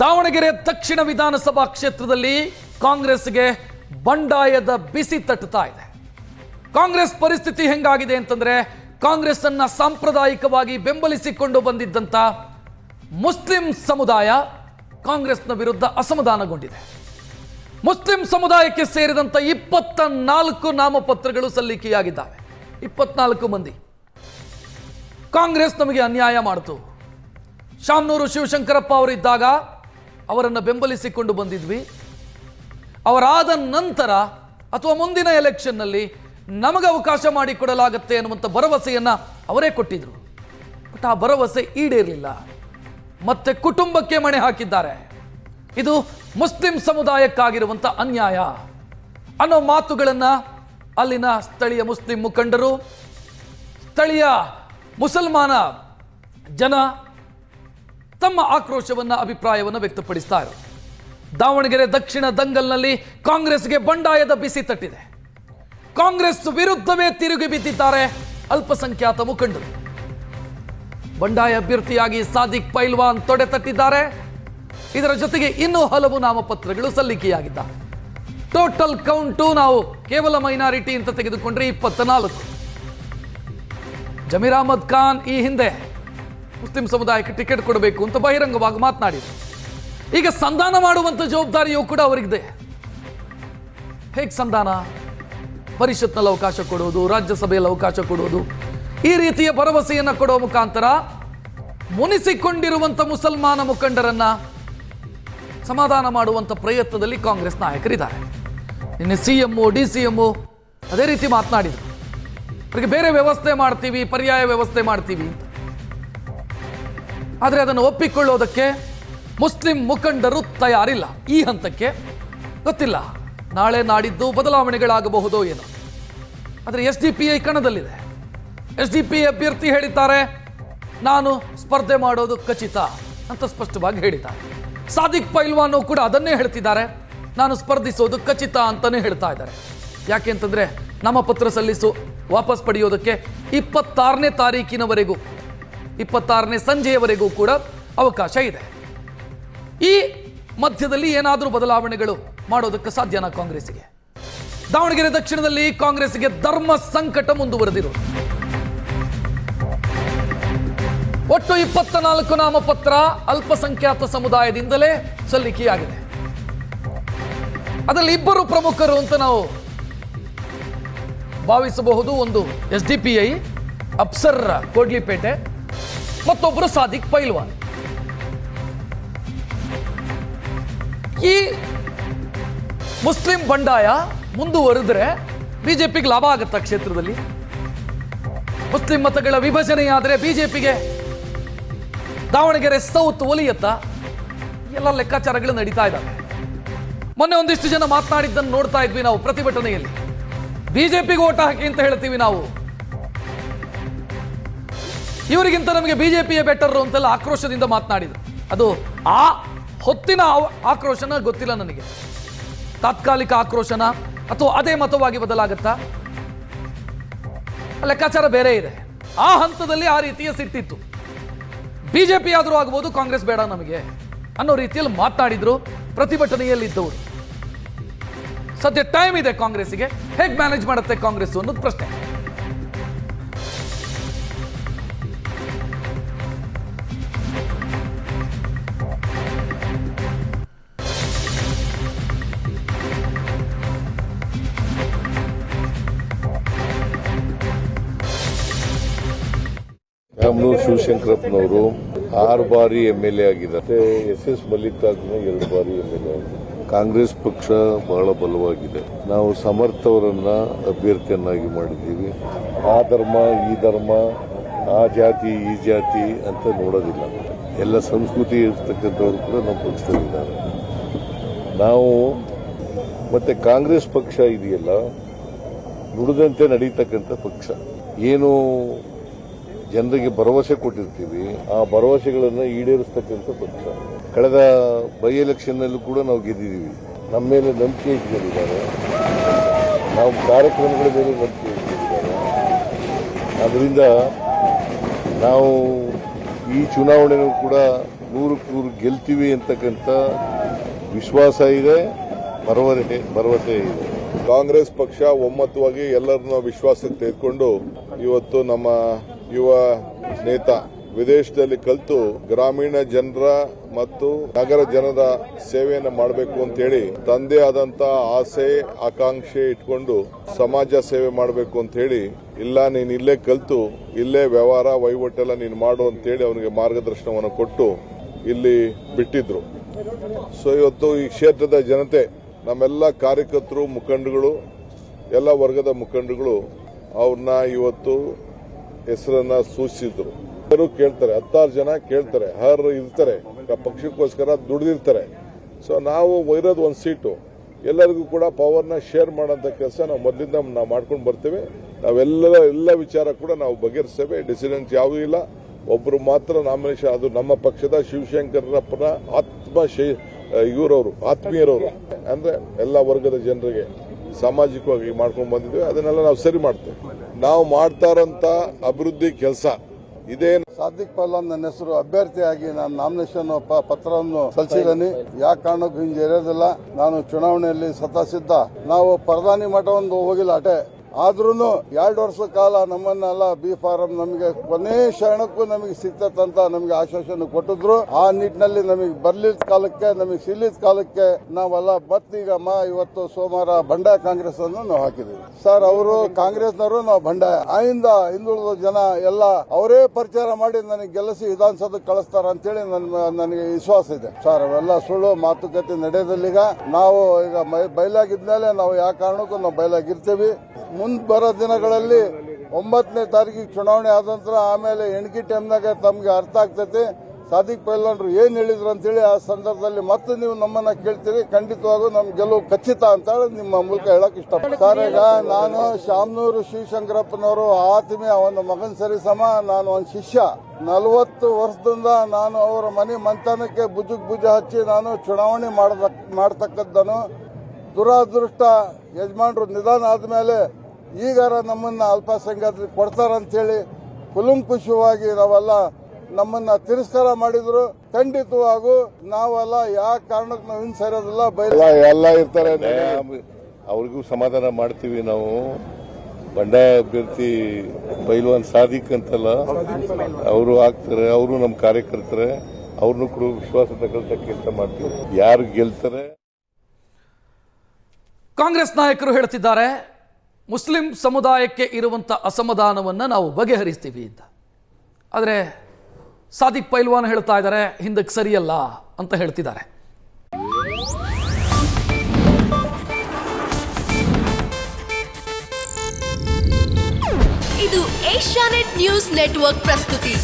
ದಾವಣಗೆರೆ ದಕ್ಷಿಣ ವಿಧಾನಸಭಾ ಕ್ಷೇತ್ರದಲ್ಲಿ ಕಾಂಗ್ರೆಸ್ಗೆ ಬಂಡಾಯದ ಬಿಸಿ ತಟ್ಟುತ್ತಾ ಇದೆ. ಕಾಂಗ್ರೆಸ್ ಪರಿಸ್ಥಿತಿ ಹೆಂಗಾಗಿದೆ ಅಂತಂದ್ರೆ, ಕಾಂಗ್ರೆಸ್ ಅನ್ನ ಸಾಂಪ್ರದಾಯಿಕವಾಗಿ ಬೆಂಬಲಿಸಿಕೊಂಡು ಬಂದಿದ್ದಂತ ಮುಸ್ಲಿಂ ಸಮುದಾಯ ಕಾಂಗ್ರೆಸ್ನ ವಿರುದ್ಧ ಅಸಮಾಧಾನಗೊಂಡಿದೆ. ಮುಸ್ಲಿಂ ಸಮುದಾಯಕ್ಕೆ ಸೇರಿದಂತ 24 ನಾಮಪತ್ರಗಳು ಸಲ್ಲಿಕೆಯಾಗಿದ್ದಾವೆ. 24 ಮಂದಿ. ಕಾಂಗ್ರೆಸ್ ನಮಗೆ ಅನ್ಯಾಯ ಮಾಡಿತು. ಶಾಮನೂರು ಶಿವಶಂಕರಪ್ಪ ಅವರಿದ್ದಾಗ ಅವರನ್ನು ಬೆಂಬಲಿಸಿಕೊಂಡು ಬಂದಿದ್ವಿ. ಅವರಾದ ನಂತರ ಅಥವಾ ಮುಂದಿನ ಎಲೆಕ್ಷನ್ನಲ್ಲಿ ನಮಗೆ ಅವಕಾಶ ಮಾಡಿಕೊಡಲಾಗುತ್ತೆ ಅನ್ನುವಂಥ ಭರವಸೆಯನ್ನ ಅವರೇ ಕೊಟ್ಟಿದ್ರು. ಬಟ್ ಆ ಭರವಸೆ ಈಡೇರಲಿಲ್ಲ. ಮತ್ತೆ ಕುಟುಂಬಕ್ಕೆ ಮಣೆ ಹಾಕಿದ್ದಾರೆ. ಇದು ಮುಸ್ಲಿಂ ಸಮುದಾಯಕ್ಕಾಗಿರುವಂಥ ಅನ್ಯಾಯ ಅನ್ನೋ ಮಾತುಗಳನ್ನ ಅಲ್ಲಿನ ಸ್ಥಳೀಯ ಮುಸ್ಲಿಂ ಮುಖಂಡರು, ಸ್ಥಳೀಯ ಮುಸಲ್ಮಾನ ಜನ ತಮ್ಮ ಆಕ್ರೋಶವನ್ನ, ಅಭಿಪ್ರಾಯವನ್ನು ವ್ಯಕ್ತಪಡಿಸ್ತಾ ಇದ್ದಾರೆ. ದಾವಣಗೆರೆ ದಕ್ಷಿಣ ದಂಗಲ್ನಲ್ಲಿ ಕಾಂಗ್ರೆಸ್ಗೆ ಬಂಡಾಯದ ಬಿಸಿ ತಟ್ಟಿದೆ. ಕಾಂಗ್ರೆಸ್ ವಿರುದ್ಧವೇ ತಿರುಗಿ ಬಿದ್ದಿದ್ದಾರೆ ಅಲ್ಪಸಂಖ್ಯಾತ ಮುಖಂಡರು. ಬಂಡಾಯ ಅಭ್ಯರ್ಥಿಯಾಗಿ ಸಾದಿಕ್ ಪೈಲ್ವಾನ್ ತೊಡೆ ತಟ್ಟಿದ್ದಾರೆ. ಇದರ ಜೊತೆಗೆ ಇನ್ನೂ ಹಲವು ನಾಮಪತ್ರಗಳು ಸಲ್ಲಿಕೆಯಾಗಿದ್ದಾವೆ. ಟೋಟಲ್ ಕೌಂಟು ನಾವು ಕೇವಲ ಮೈನಾರಿಟಿ ಅಂತ ತೆಗೆದುಕೊಂಡ್ರೆ 24. ಜಮೀರ್ ಅಹಮದ್ ಖಾನ್ ಈ ಹಿಂದೆ ಮುಸ್ಲಿಂ ಸಮುದಾಯಕ್ಕೆ ಟಿಕೆಟ್ ಕೊಡಬೇಕು ಅಂತ ಬಹಿರಂಗವಾಗಿ ಮಾತನಾಡಿದರು. ಈಗ ಸಂಧಾನ ಮಾಡುವಂತ ಜವಾಬ್ದಾರಿಯೂ ಕೂಡ ಅವರಿಗಿದೆ. ಹೇಗೆ ಸಂಧಾನ? ಪರಿಷತ್ನಲ್ಲಿ ಅವಕಾಶ ಕೊಡುವುದು, ರಾಜ್ಯಸಭೆಯಲ್ಲಿ ಅವಕಾಶ ಕೊಡುವುದು, ಈ ರೀತಿಯ ಭರವಸೆಯನ್ನು ಕೊಡುವ ಮುಖಾಂತರ ಮುನಿಸಿಕೊಂಡಿರುವಂತ ಮುಸಲ್ಮಾನ ಮುಖಂಡರನ್ನ ಸಮಾಧಾನ ಮಾಡುವಂತ ಪ್ರಯತ್ನದಲ್ಲಿ ಕಾಂಗ್ರೆಸ್ ನಾಯಕರಿದ್ದಾರೆ. ನಿನ್ನೆ ಸಿಎಂ DCM ಅದೇ ರೀತಿ ಮಾತನಾಡಿದರು. ಅವರಿಗೆ ಬೇರೆ ವ್ಯವಸ್ಥೆ ಮಾಡ್ತೀವಿ, ಪರ್ಯಾಯ ವ್ಯವಸ್ಥೆ ಮಾಡ್ತೀವಿ ಅಂತ. ಆದರೆ ಅದನ್ನು ಒಪ್ಪಿಕೊಳ್ಳೋದಕ್ಕೆ ಮುಸ್ಲಿಂ ಮುಖಂಡರು ತಯಾರಿಲ್ಲ. ಈ ಹಂತಕ್ಕೆ ಗೊತ್ತಿಲ್ಲ, ನಾಳೆ ನಾಡಿದ್ದು ಬದಲಾವಣೆಗಳಾಗಬಹುದೋ ಏನೋ. ಆದರೆ SDPI ಕಣದಲ್ಲಿದೆ. SDPI ಅಭ್ಯರ್ಥಿ ಹೇಳಿದ್ದಾರೆ, ನಾನು ಸ್ಪರ್ಧೆ ಮಾಡೋದು ಖಚಿತ ಅಂತ ಸ್ಪಷ್ಟವಾಗಿ ಹೇಳಿದ್ದಾರೆ. ಸಾದಿಕ್ ಪೈಲ್ವಾನ್ ಕೂಡ ಅದನ್ನೇ ಹೇಳ್ತಿದ್ದಾರೆ, ನಾನು ಸ್ಪರ್ಧಿಸೋದು ಖಚಿತ ಅಂತಾನೆ ಹೇಳ್ತಾ ಇದ್ದಾರೆ. ಯಾಕೆ ಅಂತಂದ್ರೆ ನಾಮಪತ್ರ ವಾಪಸ್ ಪಡೆಯೋದಕ್ಕೆ 26ನೇ ತಾರೀಕಿನವರೆಗೂ, 26ನೇ ಸಂಜೆಯವರೆಗೂ ಕೂಡ ಅವಕಾಶ ಇದೆ. ಈ ಮಧ್ಯದಲ್ಲಿ ಏನಾದರೂ ಬದಲಾವಣೆಗಳು ಮಾಡೋದಕ್ಕೆ ಸಾಧ್ಯನಾ ಕಾಂಗ್ರೆಸ್ಸಿಗೆ? ದಾವಣಗೆರೆ ದಕ್ಷಿಣದಲ್ಲಿ ಕಾಂಗ್ರೆಸ್ಗೆ ಧರ್ಮ ಸಂಕಟ ಮುಂದುವರೆದಿರೋದು. ಒಟ್ಟು 24 ನಾಮಪತ್ರ ಅಲ್ಪಸಂಖ್ಯಾತ ಸಮುದಾಯದಿಂದಲೇ ಸಲ್ಲಿಕೆಯಾಗಿದೆ. ಅದರಲ್ಲಿ 2 ಪ್ರಮುಖರು ಅಂತ ನಾವು ಭಾವಿಸಬಹುದು. ಒಂದು SDPI ಅಫ್ಸರ್ ಕೋಡ್ಲಿಪೇಟೆ, ಮತ್ತೊಬ್ಬರು ಸಾದಿಕ್ ಪೈಲ್ವಾನ್. ಈ ಮುಸ್ಲಿಂ ಬಂಡಾಯ ಮುಂದುವರೆದ್ರೆ ಬಿಜೆಪಿಗೆ ಲಾಭ ಆಗುತ್ತಾ? ಕ್ಷೇತ್ರದಲ್ಲಿ ಮುಸ್ಲಿಂ ಮತಗಳ ವಿಭಜನೆಯಾದರೆ ಬಿಜೆಪಿಗೆ ದಾವಣಗೆರೆ ಸೌತ್ ಒಲಿಯತ್ತ? ಎಲ್ಲ ಲೆಕ್ಕಾಚಾರಗಳು ನಡೀತಾ ಇದ್ದಾವೆ. ಮೊನ್ನೆ ಒಂದಿಷ್ಟು ಜನ ಮಾತನಾಡಿದ್ದನ್ನು ನೋಡ್ತಾ ಇದ್ವಿ ನಾವು ಪ್ರತಿಭಟನೆಯಲ್ಲಿ. ಬಿಜೆಪಿಗೆ ಓಟ್ ಹಾಕಿ ಅಂತ ಹೇಳ್ತೀವಿ ನಾವು, ಇವರಿಗಿಂತ ನಮಗೆ ಬಿಜೆಪಿಯೇ ಬೆಟರ್ ಅಂತೆಲ್ಲ ಆಕ್ರೋಶದಿಂದ ಮಾತನಾಡಿದ್ರು. ಅದು ಆ ಹೊತ್ತಿನ ಆಕ್ರೋಶನ ಗೊತ್ತಿಲ್ಲ ನನಗೆ, ತಾತ್ಕಾಲಿಕ ಆಕ್ರೋಶನ ಅಥವಾ ಅದೇ ಮತವಾಗಿ ಬದಲಾಗತ್ತಾ? ಲೆಕ್ಕಾಚಾರ ಬೇರೆ ಇದೆ. ಆ ಹಂತದಲ್ಲಿ ಆ ರೀತಿಯ ಸಿಟ್ಟಿತ್ತು. ಬಿಜೆಪಿ ಆದರೂ ಆಗಬಹುದು, ಕಾಂಗ್ರೆಸ್ ಬೇಡ ನಮಗೆ ಅನ್ನೋ ರೀತಿಯಲ್ಲಿ ಮಾತನಾಡಿದ್ರು ಪ್ರತಿಭಟನೆಯಲ್ಲಿದ್ದವರು. ಸದ್ಯ ಟೈಮ್ ಇದೆ ಕಾಂಗ್ರೆಸ್ಸಿಗೆ. ಹೇಗೆ ಮ್ಯಾನೇಜ್ ಮಾಡುತ್ತೆ ಕಾಂಗ್ರೆಸ್ ಅನ್ನೋದು ಪ್ರಶ್ನೆ. ಶಾಮನೂರು ಶಿವಶಂಕರಪ್ಪನವರು 6 ಬಾರಿ MLA ಆಗಿದ್ದಾರೆ. SS ಮಲ್ಲಿಕಾರ್ಜುನ 2 ಬಾರಿ MLA ಆಗಿದ್ದಾರೆ. ಕಾಂಗ್ರೆಸ್ ಪಕ್ಷ ಬಹಳ ಬಲವಾಗಿದೆ. ನಾವು ಸಮರ್ಥವರನ್ನ ಅಭ್ಯರ್ಥಿಯನ್ನಾಗಿ ಮಾಡಿದ್ದೀವಿ. ಆ ಧರ್ಮ, ಈ ಧರ್ಮ, ಆ ಜಾತಿ, ಈ ಜಾತಿ ಅಂತ ನೋಡೋದಿಲ್ಲ. ಎಲ್ಲ ಸಂಸ್ಕೃತಿ ಇರ್ತಕ್ಕಂಥವ್ರು ಕೂಡ ನಮ್ಮ ಪಕ್ಷದಲ್ಲಿದ್ದಾರೆ. ನಾವು ಮತ್ತೆ ಕಾಂಗ್ರೆಸ್ ಪಕ್ಷ ಇದೆಯಲ್ಲ, ನುಡಿದಂತೆ ನಡೀತಕ್ಕಂಥ ಪಕ್ಷ. ಏನು ಜನರಿಗೆ ಭರವಸೆ ಕೊಟ್ಟಿರ್ತೀವಿ, ಆ ಭರವಸೆಗಳನ್ನು ಈಡೇರಿಸ್ತಕ್ಕಂಥ ಪಕ್ಷ. ಕಳೆದ ಬೈ ಎಲೆಕ್ಷನ್ನಲ್ಲೂ ಕೂಡ ನಾವು ಗೆದ್ದಿದ್ದೀವಿ. ನಮ್ಮ ಮೇಲೆ ನಂಬಿಕೆ ಇಟ್ಕೊಂಡಿದ್ದಾರೆ, ನಾವು ಕಾರ್ಯಕ್ರಮಗಳ ಮೇಲೆ ನಂಬಿಕೆ ಇಟ್ಕೊಂಡಿದ್ದಾರೆ. ಆದ್ದರಿಂದ ನಾವು ಈ ಚುನಾವಣೆಗೂ ಕೂಡ 100% ಗೆಲ್ತೀವಿ ಅಂತಕ್ಕಂಥ ವಿಶ್ವಾಸ ಇದೆ, ಭರವಸೆ ಇದೆ. ಕಾಂಗ್ರೆಸ್ ಪಕ್ಷ ಒಮ್ಮತವಾಗಿ ಎಲ್ಲರನ್ನ ವಿಶ್ವಾಸಕ್ಕೆ ತೆಗೆದುಕೊಂಡು ಇವತ್ತು ನಮ್ಮ ಯುವ ನೇತ ವಿದೇಶದಲ್ಲಿ ಕಲಿತು ಗ್ರಾಮೀಣ ಜನರ ಮತ್ತು ನಗರ ಜನರ ಸೇವೆಯನ್ನು ಮಾಡಬೇಕು ಅಂತ ಹೇಳಿ ತಂದೆ ಆದಂತ ಆಸೆ ಆಕಾಂಕ್ಷೆ ಇಟ್ಕೊಂಡು ಸಮಾಜ ಸೇವೆ ಮಾಡಬೇಕು ಅಂತ ಹೇಳಿ, ಇಲ್ಲ ನೀನ್ ಇಲ್ಲೇ ಕಲಿತು ಇಲ್ಲೇ ವ್ಯವಹಾರ ವಹಿವಾಟೆಲ್ಲ ನೀನು ಮಾಡು ಅಂತ ಹೇಳಿ ಅವನಿಗೆ ಮಾರ್ಗದರ್ಶನವನ್ನು ಕೊಟ್ಟು ಇಲ್ಲಿ ಬಿಟ್ಟಿದ್ರು. ಸೊ ಇವತ್ತು ಈ ಕ್ಷೇತ್ರದ ಜನತೆ, ನಮ್ಮೆಲ್ಲ ಕಾರ್ಯಕರ್ತರು, ಮುಖಂಡಗಳು, ಎಲ್ಲ ವರ್ಗದ ಮುಖಂಡಗಳು ಅವ್ರನ್ನ ಇವತ್ತು ಹೆಸರನ್ನ ಸೂಚಿಸಿದ್ರು. ಕೇಳ್ತಾರೆ, 16 ಜನ ಕೇಳ್ತಾರೆ, ಇರ್ತಾರೆ, ಪಕ್ಷಕ್ಕೋಸ್ಕರ ದುಡಿದಿರ್ತಾರೆ. ಸೊ ನಾವು ಇರೋದು ಒಂದು ಸೀಟು, ಎಲ್ಲರಿಗೂ ಕೂಡ ಪವರ್ನ ಶೇರ್ ಮಾಡೋಂಥ ಕೆಲಸ ನಾವು ಮೊದಲಿಂದ ನಾವು ಮಾಡ್ಕೊಂಡು ಬರ್ತೇವೆ. ಎಲ್ಲ ವಿಚಾರ ಕೂಡ ನಾವು ಬಗೆಹರಿಸ್ತೇವೆ. ಡಿಸಿಡೆನ್ಸ್ ಯಾವುದೂ ಇಲ್ಲ. ಒಬ್ಬರು ಮಾತ್ರ ನಾಮಿನೇಷನ್, ಅದು ನಮ್ಮ ಪಕ್ಷದ ಶಿವಶಂಕರಪ್ಪನ ಆತ್ಮೀಯರವರು, ಅಂದ್ರೆ ಎಲ್ಲ ವರ್ಗದ ಜನರಿಗೆ ಸಾಮಾಜಿಕವಾಗಿ ಮಾಡ್ಕೊಂಡು ಬಂದಿದ್ದೇವೆ. ಅದನ್ನೆಲ್ಲ ನಾವು ಸರಿ ಮಾಡ್ತೇವೆ. ನಾವು ಮಾಡ್ತಾ ಇರೋಂಥ ಅಭಿವೃದ್ಧಿ ಕೆಲಸ ಇದೇ. ಸಾದಿಕ್ ಪೈಲ್ವಾನ್ ನನ್ನ ಹೆಸರು, ಅಭ್ಯರ್ಥಿಯಾಗಿ ನಾನು ನಾಮಿನೇಷನ್ ಪತ್ರವನ್ನು ಸಲ್ಲಿಸಿದ್ದೀನಿ. ಯಾವ ಕಾರಣಕ್ಕೂ ಹಿಂಜರಿಯೋದಿಲ್ಲ. ನಾನು ಚುನಾವಣೆಯಲ್ಲಿ ಸಿದ್ಧ. ನಾವು ಪ್ರಧಾನಿ ಮಠ ಒಂದು ಹೋಗಿಲ್ಲ ಅಟೆ, ಆದ್ರೂ 2 ವರ್ಷ ಕಾಲ ನಮ್ಮನ್ನೆಲ್ಲ ಬಿ ಫಾರಂ ನಮಗೆ ಕೊನೆ ಕ್ಷಣಕ್ಕೂ ನಮಗೆ ಸಿಗ್ತದಂತ ನಮಗೆ ಆಶ್ವಾಸನೆ ಕೊಟ್ಟಿದ್ರು. ಆ ನಿಟ್ಟಿನಲ್ಲಿ ನಮಗೆ ಬರ್ಲಿದ ಕಾಲಕ್ಕೆ, ನಮಗೆ ಸಿಲ್ಲಿದ ಕಾಲಕ್ಕೆ ನಾವೆಲ್ಲ ಮತ್ತೀಗ ಇವತ್ತು ಸೋಮವಾರ ಬಂಡಾಯ ಕಾಂಗ್ರೆಸ್ ಅನ್ನು ನಾವು ಹಾಕಿದ್ದೀವಿ. ಸರ್, ಅವರು ಕಾಂಗ್ರೆಸ್ನವರು, ನಾವು ಬಂಡಾಯ. ಆಯಿಂದ ಹಿಂದುಳಿದ ಜನ ಎಲ್ಲ ಅವರೇ ಪ್ರಚಾರ ಮಾಡಿ ನನಗೆ ಗೆಲ್ಲಿಸಿ ವಿಧಾನಸೌಧಕ್ಕೆ ಕಳಿಸ್ತಾರ ಅಂತೇಳಿ ನನಗೆ ವಿಶ್ವಾಸ ಇದೆ. ಸರ್, ಅವೆಲ್ಲ ಸುಳ್ಳು ಮಾತುಕತೆ ನಡೆಯೋದಿಲ್ಲ. ನಾವು ಈಗ ಬಯಲಾಗಿದ್ಮೇಲೆ ನಾವು ಯಾವ ಕಾರಣಕ್ಕೂ ನಾವು ಬಯಲಾಗಿರ್ತೀವಿ. ಮುಂದೆ ಬರೋ ದಿನಗಳಲ್ಲಿ 9ನೇ ತಾರೀಕಿಗೆ ಚುನಾವಣೆ ಆದ ನಂತರ ಆಮೇಲೆ ಎಣಿಕೆ ಟೈಮ್ನಾಗ ತಮ್ಗೆ ಅರ್ಥ ಆಗ್ತೈತಿ ಸಾದಿಕ್ ಪೈಲ್ವಾನ್ರು ಏನ್ ಹೇಳಿದ್ರು ಅಂತೇಳಿ. ಆ ಸಂದರ್ಭದಲ್ಲಿ ಮತ್ತೆ ನೀವು ನಮ್ಮನ್ನ ಕೇಳ್ತೀರಿ, ಖಂಡಿತವಾಗೂ ನಮ್ ಗೆಲುವು ಖಚಿತ ಅಂತ ಹೇಳಿ ನಿಮ್ಮ ಮೂಲಕ ಹೇಳಕ್ ಇಷ್ಟಪಡ್ತೀನಿ. ಸರ್, ಈಗ ನಾನು ಶಾಮನೂರು ಶಿವಶಂಕರಪ್ಪನವರು ಆತ್ಮೀಯ, ಒಂದು ಮಗನ್ ಸರಿ ಸಮ, ನಾನು ಒಂದು ಶಿಷ್ಯ. 40 ವರ್ಷದಿಂದ ನಾನು ಅವರ ಮನೆ ಮಂಥನಕ್ಕೆ ಭುಜ ಹಚ್ಚಿ ನಾನು ಚುನಾವಣೆ ಮಾಡತಕ್ಕದ್ದನು. ದುರಾದೃಷ್ಟ ಯಜಮಾನರು ನಿಧಾನ ಆದ್ಮೇಲೆ ಈಗಾರ ನಮ್ಮನ್ನ ಅಲ್ಪಸಂಖ್ಯಾತರಿಗೆ ಕೊಡ್ತಾರಂತೇಳಿ ಕುಲಂಕುಷವಾಗಿ ನಾವೆಲ್ಲ ನಮ್ಮನ್ನ ತಿರಸ್ಕಾರ ಮಾಡಿದ್ರು. ಖಂಡಿತವಾಗೂ ನಾವೆಲ್ಲ ಯಾವ ಕಾರಣಕ್ಕೆ ನಾವು ಹಿಂಸರಿಯೋದಿಲ್ಲ. ಎಲ್ಲ ಇರ್ತಾರೆ, ಅವ್ರಿಗೂ ಸಮಾಧಾನ ಮಾಡ್ತೀವಿ ನಾವು. ಬಂಡಾಯ ಅಭ್ಯರ್ಥಿ ಪೈಲ್ವಾನ್ ಸಾದಿಕ್ ಅಂತಲ್ಲ, ಅವರು ಆಗ್ತಾರೆ, ಅವರು ನಮ್ಮ ಕಾರ್ಯಕರ್ತರೆ, ಅವ್ರನ್ನೂ ಕೂಡ ವಿಶ್ವಾಸ ತಗೊಳ್ತ ಕೆಲಸ ಮಾಡ್ತೀವಿ. ಯಾರು ಗೆಲ್ತಾರೆ. ಕಾಂಗ್ರೆಸ್ ನಾಯಕರು ಹೇಳ್ತಿದ್ದಾರೆ, ಮುಸ್ಲಿಂ ಸಮುದಾಯಕ್ಕೆ ಇರುವಂಥ ಅಸಮಾಧಾನವನ್ನು ನಾವು ಬಗೆಹರಿಸ್ತೀವಿ ಅಂತ. ಆದರೆ ಸಾದಿಕ್ ಪೈಲ್ವಾನ್ ಹೇಳ್ತಾ ಇದ್ದಾರೆ, ಹಿಂದಕ್ಕೆ ಸರಿಯಲ್ಲ ಅಂತ ಹೇಳ್ತಿದ್ದಾರೆ. ಇದು ಏಷ್ಯಾನೆಟ್ ನ್ಯೂಸ್ ನೆಟ್ವರ್ಕ್ ಪ್ರಸ್ತುತಿ.